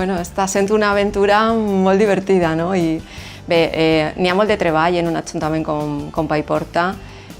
bueno, està sent una aventura molt divertida, no? I bé, n'hi ha molt de treball en un ajuntament com Paiporta.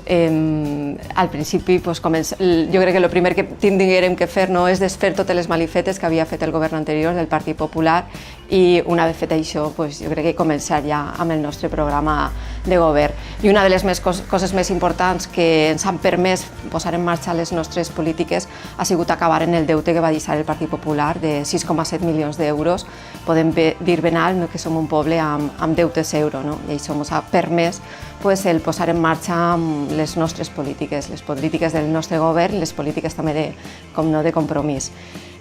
Al principi, jo crec que el primer que tindríem que fer és desfer totes les malifetes que havia fet el govern anterior del Partit Popular i una vegada fet això, jo crec que començar ja amb el nostre programa de govern. I una de les coses més importants que ens han permès posar en marxa les nostres polítiques ha sigut acabar en el deute que va deixar el Partit Popular de 6,7 milions d'euros. Podem dir ben alt que som un poble amb deute zero, i això ens ha permès el posar en marxa les nostres polítiques, les polítiques del nostre govern i les polítiques també de compromís.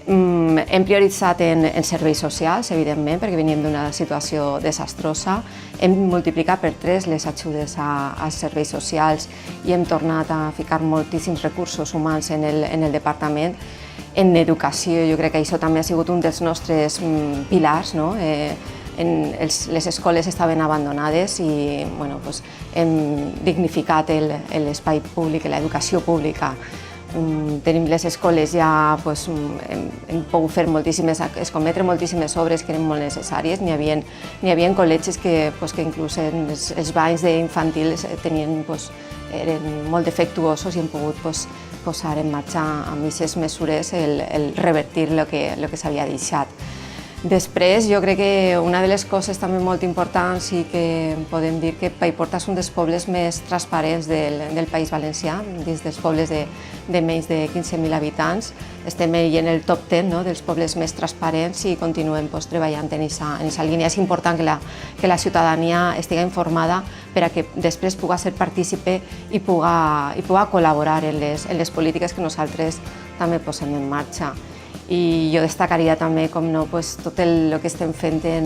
Hem prioritzat en serveis socials, evidentment, perquè veníem d'una situació desastrosa. Hem multiplicat per 3 les ajudes als serveis socials i hem tornat a ficar moltíssims recursos humans en el departament. En educació, jo crec que això també ha sigut un dels nostres pilars, les escoles estaven abandonades i hem dignificat l'espai públic, l'educació pública. Tenim les escoles ja, hem pogut escometre moltíssimes obres que eren molt necessàries. N'hi havia col·legis que inclús els banys d'infantil eren molt defectuosos i hem pogut posar en marxa amb aquestes mesures el revertir el que s'havia deixat. Després, jo crec que una de les coses també molt importants i que podem dir que Paiporta és un dels pobles més transparents del País Valencià, dins dels pobles de menys de 15.000 habitants. Estem en el top 10 dels pobles més transparents i continuem treballant en aquesta línia. És important que la ciutadania estigui informada per a que després pugui ser partícipe i pugui col·laborar en les polítiques que nosaltres també posem en marxa. I jo destacaria també, com no, tot el que estem fent en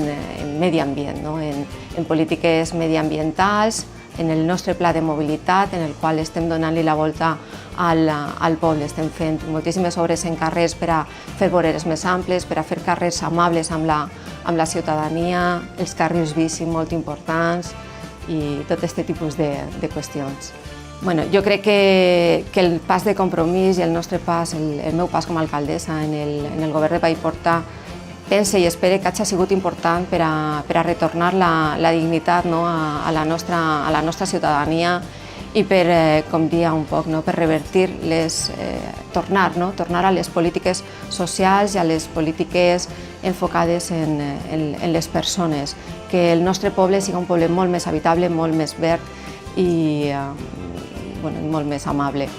medi ambient, en polítiques mediambientals, en el nostre pla de mobilitat, en el qual estem donant-li la volta al poble. Estem fent moltíssimes obres en carrers per a fer voreres més amples, per a fer carrers amables amb la ciutadania, els carrils bici molt importants i tot aquest tipus de qüestions. Jo crec que el pas de Compromís i el nostre pas, el meu pas com a alcaldessa en el govern de Paiporta, pense i espere que hagi sigut important per a retornar la dignitat a la nostra ciutadania i per, com dia un poc, per revertir tornar a les polítiques socials i a les polítiques enfocades en les persones, que el nostre poble sigui un poble molt més habitable, molt més verd i molt més amable.